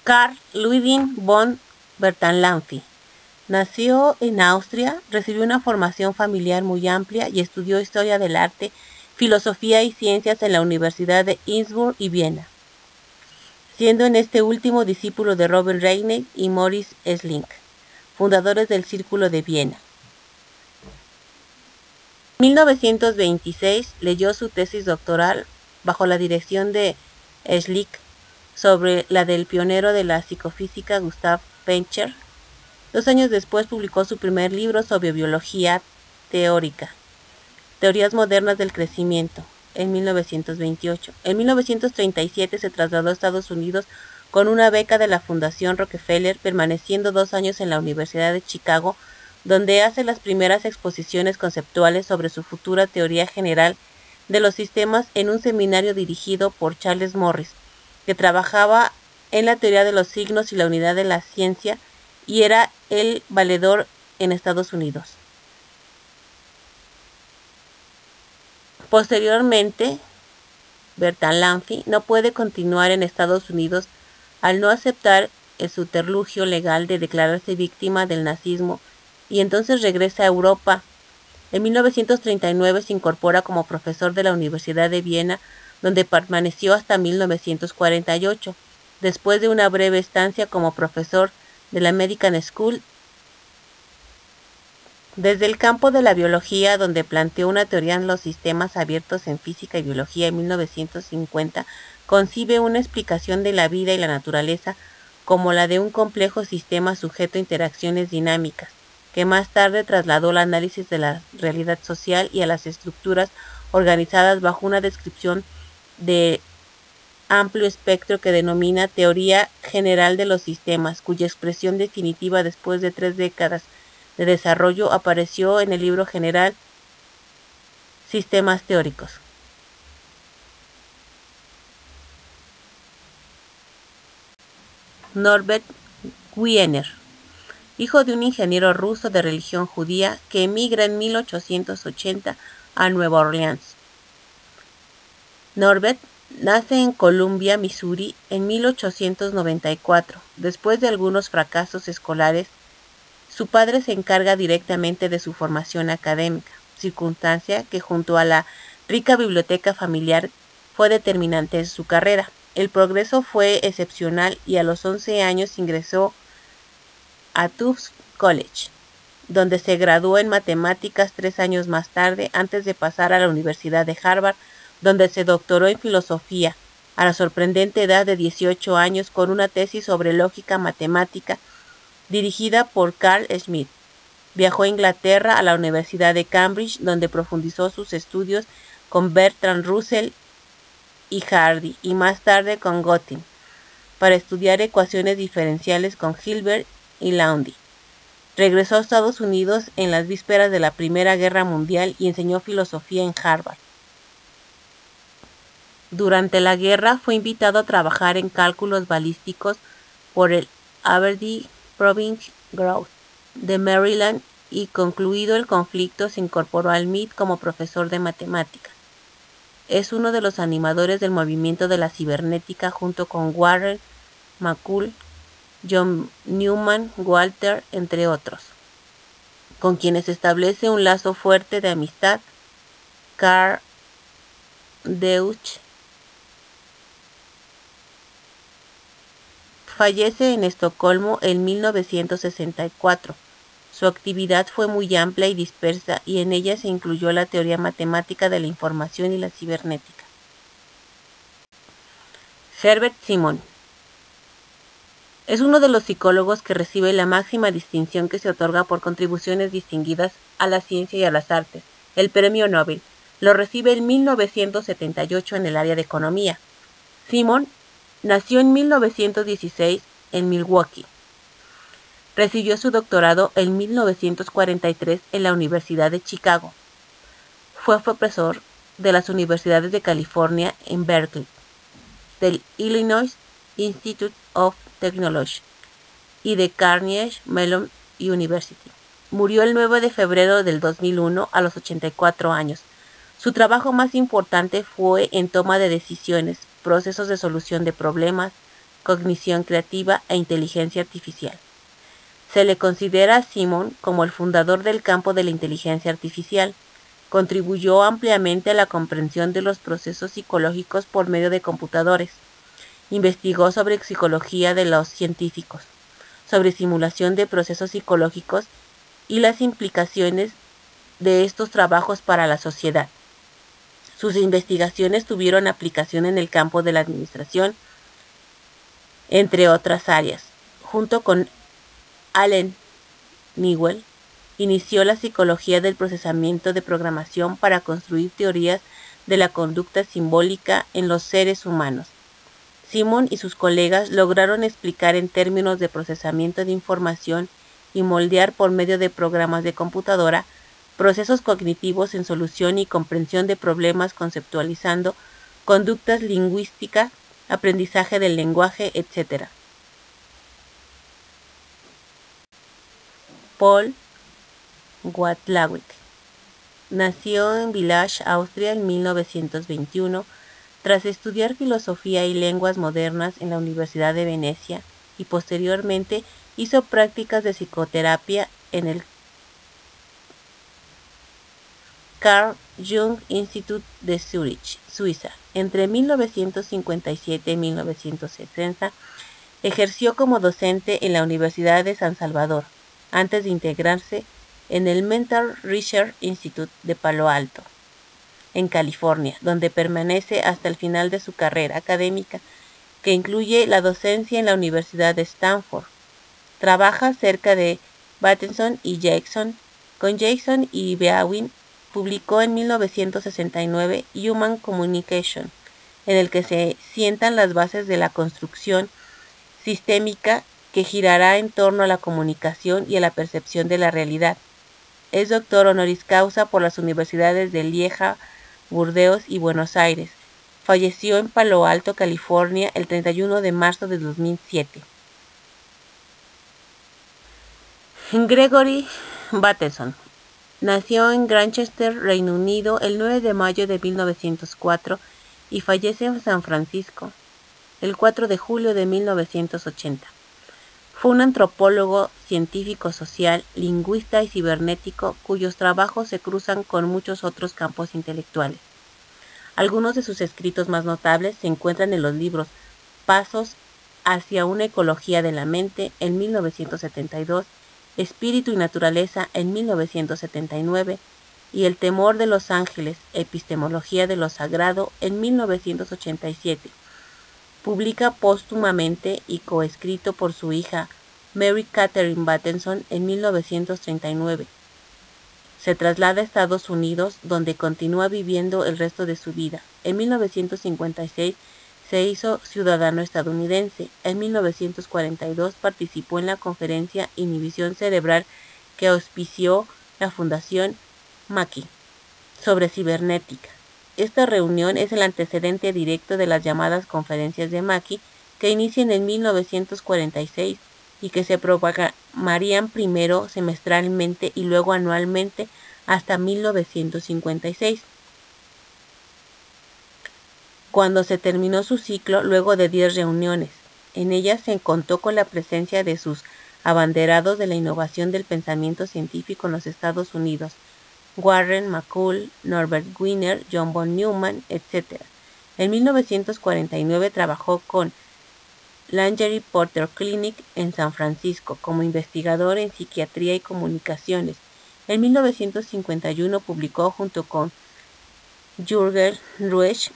Karl Ludwig von Bertalanffy nació en Austria, recibió una formación familiar muy amplia y estudió historia del arte, filosofía y ciencias en la Universidad de Innsbruck y Viena, siendo en este último discípulo de Robert Reiner y Maurice Schilling, fundadores del Círculo de Viena. En 1926 leyó su tesis doctoral bajo la dirección de Schlick sobre la del pionero de la psicofísica Gustav Pecher. 2 años después publicó su primer libro sobre biología teórica, Teorías modernas del crecimiento, en 1928. En 1937 se trasladó a Estados Unidos con una beca de la Fundación Rockefeller, permaneciendo 2 años en la Universidad de Chicago, donde hace las primeras exposiciones conceptuales sobre su futura teoría general de los sistemas en un seminario dirigido por Charles Morris, que trabajaba en la teoría de los signos y la unidad de la ciencia, y era el valedor en Estados Unidos. Posteriormente, Bertalanffy no puede continuar en Estados Unidos al no aceptar el subterfugio legal de declararse víctima del nazismo, y entonces regresa a Europa. En 1939 se incorpora como profesor de la Universidad de Viena, donde permaneció hasta 1948, después de una breve estancia como profesor de la American School. Desde el campo de la biología, donde planteó una teoría en los sistemas abiertos en física y biología en 1950, concibe una explicación de la vida y la naturaleza como la de un complejo sistema sujeto a interacciones dinámicas, que más tarde trasladó al análisis de la realidad social y a las estructuras organizadas bajo una descripción de amplio espectro que denomina teoría general de los sistemas, cuya expresión definitiva después de 3 décadas de desarrollo apareció en el libro general Sistemas teóricos. Norbert Wiener, hijo de un ingeniero ruso de religión judía que emigra en 1880 a Nueva Orleans. Norbert nace en Columbia, Missouri, en 1894. Después de algunos fracasos escolares, su padre se encarga directamente de su formación académica, circunstancia que junto a la rica biblioteca familiar fue determinante en su carrera. El progreso fue excepcional y a los 11 años ingresó a Tufts College, donde se graduó en matemáticas 3 años más tarde, antes de pasar a la Universidad de Harvard, donde se doctoró en filosofía a la sorprendente edad de 18 años con una tesis sobre lógica matemática dirigida por Carl Schmitt. Viajó a Inglaterra a la Universidad de Cambridge, donde profundizó sus estudios con Bertrand Russell y Hardy, y más tarde con Götting, para estudiar ecuaciones diferenciales con Hilbert y Laudy. Regresó a Estados Unidos en las vísperas de la Primera Guerra Mundial y enseñó filosofía en Harvard. Durante la guerra fue invitado a trabajar en cálculos balísticos por el Aberdeen Proving Ground de Maryland, y concluido el conflicto se incorporó al MIT como profesor de matemáticas. Es uno de los animadores del movimiento de la cibernética junto con Warren McCool, John Newman, Walter, entre otros, con quienes establece un lazo fuerte de amistad. Carl Deutsch fallece en Estocolmo en 1964. Su actividad fue muy amplia y dispersa, y en ella se incluyó la teoría matemática de la información y la cibernética. Herbert Simon es uno de los psicólogos que recibe la máxima distinción que se otorga por contribuciones distinguidas a la ciencia y a las artes, el Premio Nobel. Lo recibe en 1978 en el área de economía. Simon nació en 1916 en Milwaukee. Recibió su doctorado en 1943 en la Universidad de Chicago. Fue profesor de las universidades de California en Berkeley, del Illinois Institute of Technology y de Carnegie Mellon University. Murió el 9 de febrero del 2001 a los 84 años. Su trabajo más importante fue en toma de decisiones, procesos de solución de problemas, cognición creativa e inteligencia artificial. Se le considera a Simon como el fundador del campo de la inteligencia artificial. Contribuyó ampliamente a la comprensión de los procesos psicológicos por medio de computadores. Investigó sobre psicología de los científicos, sobre simulación de procesos psicológicos y las implicaciones de estos trabajos para la sociedad. Sus investigaciones tuvieron aplicación en el campo de la administración, entre otras áreas. Junto con Allen Newell, inició la psicología del procesamiento de programación para construir teorías de la conducta simbólica en los seres humanos. Simon y sus colegas lograron explicar en términos de procesamiento de información y moldear por medio de programas de computadora procesos cognitivos en solución y comprensión de problemas conceptualizando conductas lingüísticas, aprendizaje del lenguaje, etc. Paul Watzlawick nació en Villach, Austria, en 1921, tras estudiar filosofía y lenguas modernas en la Universidad de Venecia y posteriormente hizo prácticas de psicoterapia en el Carl Jung Institute de Zurich, Suiza. Entre 1957 y 1960 ejerció como docente en la Universidad de San Salvador, antes de integrarse en el Mental Research Institute de Palo Alto, en California, donde permanece hasta el final de su carrera académica, que incluye la docencia en la Universidad de Stanford. Trabaja cerca de Bateson y Jackson. Con Jackson y Baldwin publicó en 1969 Human Communication, en el que se sientan las bases de la construcción sistémica que girará en torno a la comunicación y a la percepción de la realidad. Es doctor honoris causa por las universidades de Lieja, Burdeos y Buenos Aires. Falleció en Palo Alto, California, el 31 de marzo de 2007. Gregory Bateson nació en Grantchester, Reino Unido, el 9 de mayo de 1904 y fallece en San Francisco, el 4 de julio de 1980. Fue un antropólogo, científico social, lingüista y cibernético cuyos trabajos se cruzan con muchos otros campos intelectuales. Algunos de sus escritos más notables se encuentran en los libros Pasos hacia una ecología de la mente en 1972, Espíritu y naturaleza en 1979 y El temor de los ángeles, epistemología de lo sagrado en 1987. Publica póstumamente y coescrito por su hija Mary Catherine Bateson en 1939. Se traslada a Estados Unidos, donde continúa viviendo el resto de su vida. En 1956 se hizo ciudadano estadounidense. En 1942 participó en la conferencia Inhibición Cerebral que auspició la Fundación Mackey sobre cibernética. Esta reunión es el antecedente directo de las llamadas conferencias de Mackey, que inician en 1946 y que se programarían primero semestralmente y luego anualmente hasta 1956. Cuando se terminó su ciclo, luego de 10 reuniones. En ellas se contó con la presencia de sus abanderados de la innovación del pensamiento científico en los Estados Unidos, Warren McCool, Norbert Wiener, John von Neumann, etc. En 1949 trabajó con Langery Porter Clinic en San Francisco como investigador en psiquiatría y comunicaciones. En 1951 publicó junto con Jürgen Ruesch,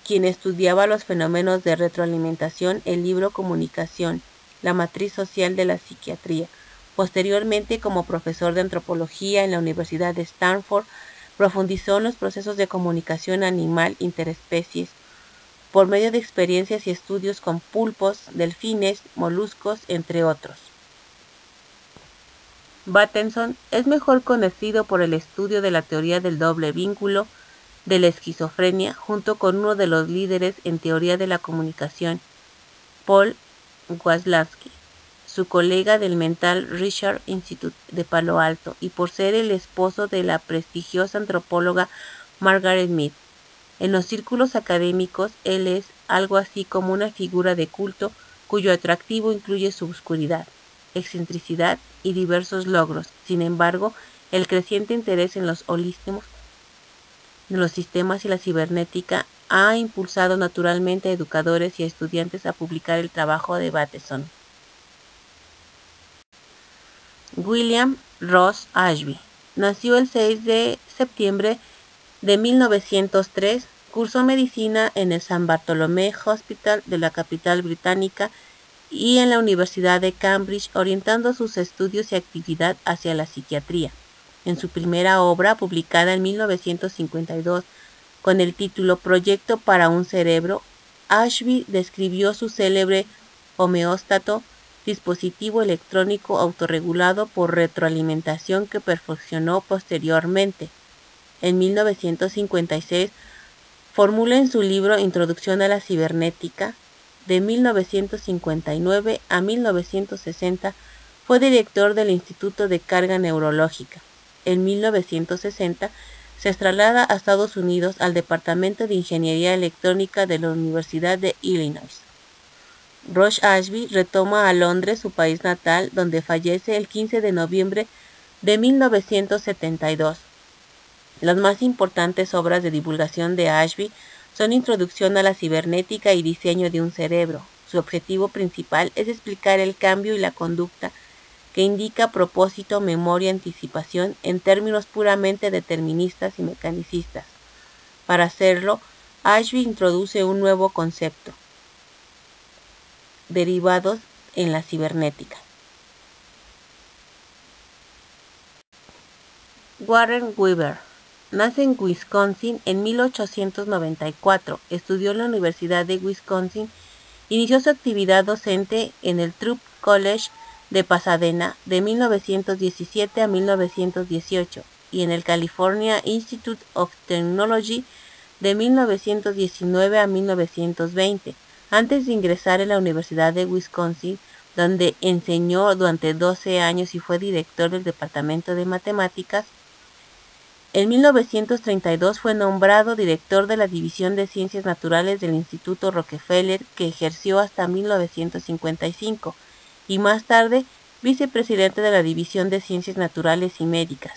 quien estudiaba los fenómenos de retroalimentación, el libro Comunicación, la matriz social de la psiquiatría. Posteriormente, como profesor de antropología en la Universidad de Stanford, profundizó en los procesos de comunicación animal interespecies por medio de experiencias y estudios con pulpos, delfines, moluscos, entre otros. Bateson es mejor conocido por el estudio de la teoría del doble vínculo de la esquizofrenia, junto con uno de los líderes en teoría de la comunicación, Paul Watzlawick, su colega del Mental Research Institute de Palo Alto, y por ser el esposo de la prestigiosa antropóloga Margaret Mead. En los círculos académicos, él es algo así como una figura de culto cuyo atractivo incluye su oscuridad, excentricidad y diversos logros. Sin embargo, el creciente interés en los sistemas y la cibernética ha impulsado naturalmente a educadores y a estudiantes a publicar el trabajo de Bateson. William Ross Ashby nació el 6 de septiembre de 1903, cursó medicina en el St. Bartholomew Hospital de la capital británica y en la Universidad de Cambridge, orientando sus estudios y actividad hacia la psiquiatría. En su primera obra, publicada en 1952, con el título Proyecto para un cerebro, Ashby describió su célebre homeóstato, dispositivo electrónico autorregulado por retroalimentación que perfeccionó posteriormente. En 1956, formula en su libro Introducción a la cibernética. De 1959 a 1960 fue director del Instituto de Carga Neurológica. En 1960 se traslada a Estados Unidos al Departamento de Ingeniería Electrónica de la Universidad de Illinois. Ross Ashby retoma a Londres, su país natal, donde fallece el 15 de noviembre de 1972. Las más importantes obras de divulgación de Ashby son Introducción a la cibernética y Diseño de un cerebro. Su objetivo principal es explicar el cambio y la conducta que indica propósito, memoria, anticipación en términos puramente deterministas y mecanicistas. Para hacerlo, Ashby introduce un nuevo concepto: derivados en la cibernética. Warren Weaver nace en Wisconsin en 1894, estudió en la Universidad de Wisconsin, inició su actividad docente en el Thrupp College de Pasadena de 1917 a 1918 y en el California Institute of Technology de 1919 a 1920, antes de ingresar en la Universidad de Wisconsin, donde enseñó durante 12 años y fue director del Departamento de Matemáticas. En 1932 fue nombrado director de la División de Ciencias Naturales del Instituto Rockefeller, que ejerció hasta 1955, y más tarde vicepresidente de la División de Ciencias Naturales y Médicas.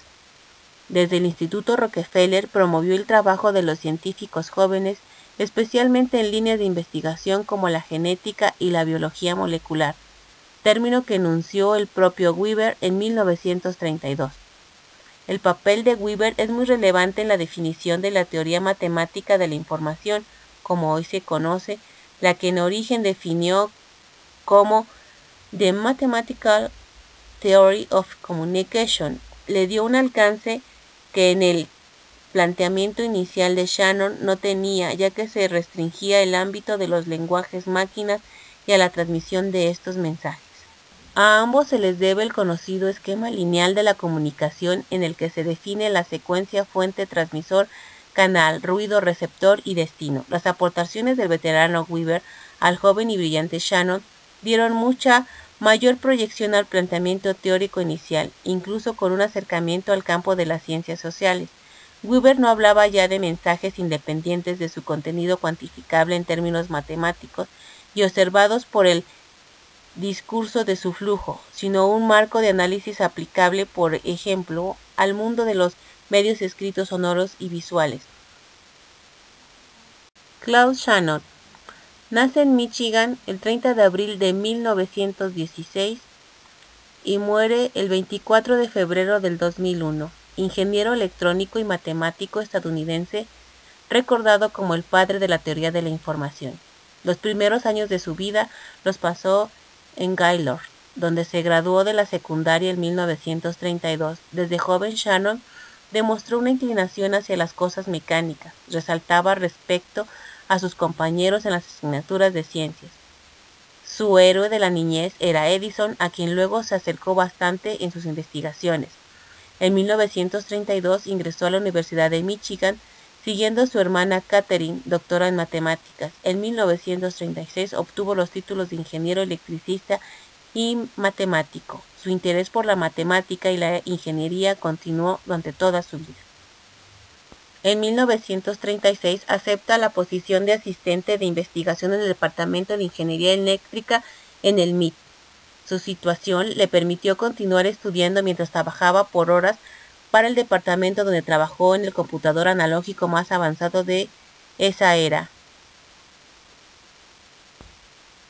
Desde el Instituto Rockefeller promovió el trabajo de los científicos jóvenes, especialmente en líneas de investigación como la genética y la biología molecular, término que enunció el propio Weaver en 1932. El papel de Weaver es muy relevante en la definición de la teoría matemática de la información, como hoy se conoce, la que en origen definió como The Mathematical Theory of Communication. Le dio un alcance que en el planteamiento inicial de Shannon no tenía, ya que se restringía el ámbito de los lenguajes máquinas y a la transmisión de estos mensajes. A ambos se les debe el conocido esquema lineal de la comunicación, en el que se define la secuencia fuente-transmisor, canal, ruido, receptor y destino. Las aportaciones del veterano Weaver al joven y brillante Shannon dieron mucha mayor proyección al planteamiento teórico inicial, incluso con un acercamiento al campo de las ciencias sociales. Weaver no hablaba ya de mensajes independientes de su contenido cuantificable en términos matemáticos y observados por el discurso de su flujo, sino un marco de análisis aplicable, por ejemplo, al mundo de los medios escritos, sonoros y visuales. Claude Shannon nace en Michigan el 30 de abril de 1916 y muere el 24 de febrero del 2001. Ingeniero electrónico y matemático estadounidense, recordado como el padre de la teoría de la información. Los primeros años de su vida los pasó en Gaylord, donde se graduó de la secundaria en 1932. Desde joven, Shannon demostró una inclinación hacia las cosas mecánicas, resaltaba respecto a sus compañeros en las asignaturas de ciencias. Su héroe de la niñez era Edison, a quien luego se acercó bastante en sus investigaciones. En 1932 ingresó a la Universidad de Michigan, siguiendo a su hermana Catherine, doctora en matemáticas. En 1936 obtuvo los títulos de ingeniero electricista y matemático. Su interés por la matemática y la ingeniería continuó durante toda su vida. En 1936 acepta la posición de asistente de investigación en el Departamento de Ingeniería Eléctrica en el MIT. Su situación le permitió continuar estudiando mientras trabajaba por horas para el departamento donde trabajó en el computador analógico más avanzado de esa era.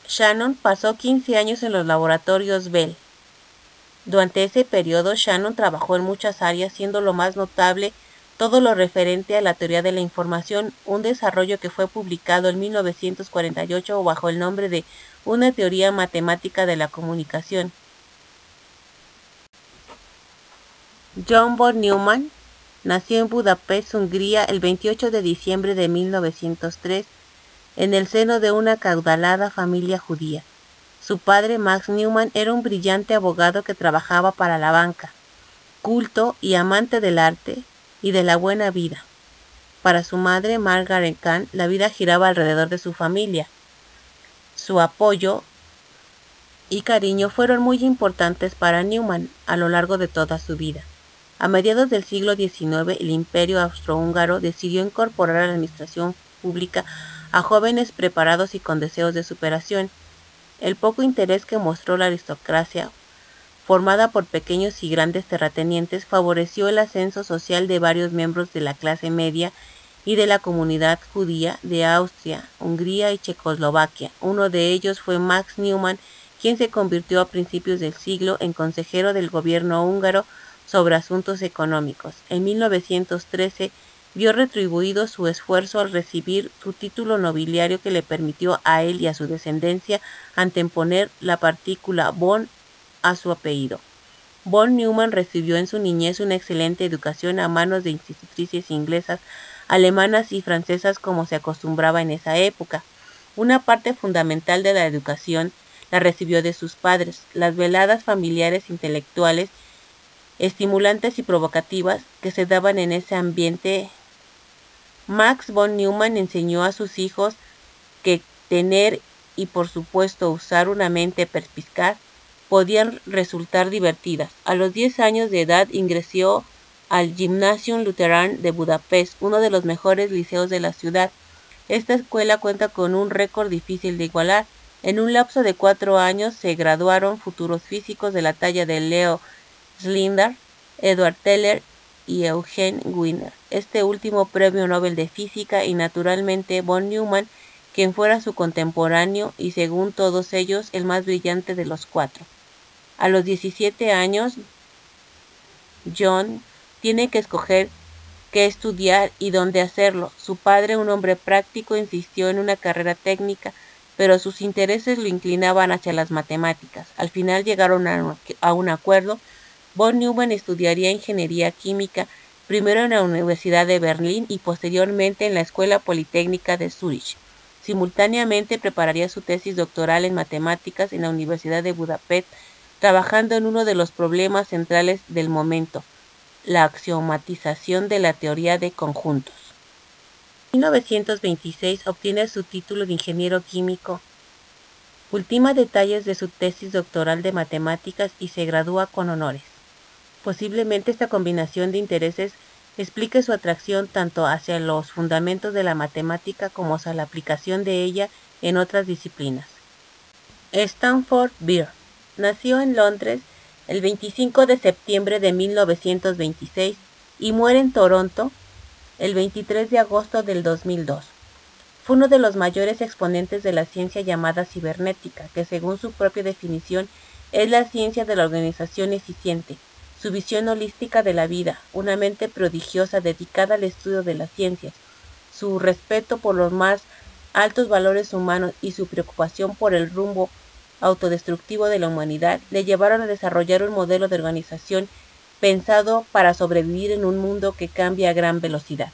Shannon pasó 15 años en los laboratorios Bell. Durante ese periodo, Shannon trabajó en muchas áreas, siendo lo más notable todo lo referente a la teoría de la información, un desarrollo que fue publicado en 1948 bajo el nombre de una teoría matemática de la comunicación. John von Neumann nació en Budapest, Hungría, el 28 de diciembre de 1903, en el seno de una acaudalada familia judía. Su padre, Max Neumann, era un brillante abogado que trabajaba para la banca, culto y amante del arte y de la buena vida. Para su madre, Margaret Kahn, la vida giraba alrededor de su familia. Su apoyo y cariño fueron muy importantes para Neumann a lo largo de toda su vida. A mediados del siglo XIX, el Imperio Austrohúngaro decidió incorporar a la administración pública a jóvenes preparados y con deseos de superación. El poco interés que mostró la aristocracia, formada por pequeños y grandes terratenientes, favoreció el ascenso social de varios miembros de la clase media y de la comunidad judía de Austria, Hungría y Checoslovaquia. Uno de ellos fue Max Neumann, quien se convirtió a principios del siglo en consejero del gobierno húngaro sobre asuntos económicos. En 1913 vio retribuido su esfuerzo al recibir su título nobiliario que le permitió a él y a su descendencia anteponer la partícula von a su apellido. Von Neumann recibió en su niñez una excelente educación a manos de institutrices inglesas, alemanas y francesas como se acostumbraba en esa época. Una parte fundamental de la educación la recibió de sus padres. Las veladas familiares intelectuales, estimulantes y provocativas que se daban en ese ambiente. Max von Neumann enseñó a sus hijos que tener y por supuesto usar una mente perspicaz podían resultar divertidas. A los 10 años de edad ingresó al Gymnasium Lutheran de Budapest, uno de los mejores liceos de la ciudad. Esta escuela cuenta con un récord difícil de igualar. En un lapso de 4 años se graduaron futuros físicos de la talla de Leo Szilard, Edward Teller y Eugen Wigner, este último premio Nobel de Física, y naturalmente von Neumann, quien fuera su contemporáneo y según todos ellos el más brillante de los 4. A los 17 años, John tiene que escoger qué estudiar y dónde hacerlo. Su padre, un hombre práctico, insistió en una carrera técnica, pero sus intereses lo inclinaban hacia las matemáticas. Al final llegaron a un acuerdo. Von Neumann estudiaría ingeniería química, primero en la Universidad de Berlín y posteriormente en la Escuela Politécnica de Zúrich. Simultáneamente prepararía su tesis doctoral en matemáticas en la Universidad de Budapest, trabajando en uno de los problemas centrales del momento, la axiomatización de la teoría de conjuntos. En 1926 obtiene su título de ingeniero químico, ultima detalles de su tesis doctoral de matemáticas y se gradúa con honores. Posiblemente esta combinación de intereses explique su atracción tanto hacia los fundamentos de la matemática como hacia la aplicación de ella en otras disciplinas. Stanford Beer nació en Londres el 25 de septiembre de 1926 y muere en Toronto el 23 de agosto del 2002. Fue uno de los mayores exponentes de la ciencia llamada cibernética, que según su propia definición es la ciencia de la organización eficiente. Su visión holística de la vida, una mente prodigiosa dedicada al estudio de las ciencias, su respeto por los más altos valores humanos y su preocupación por el rumbo autodestructivo de la humanidad le llevaron a desarrollar un modelo de organización pensado para sobrevivir en un mundo que cambia a gran velocidad.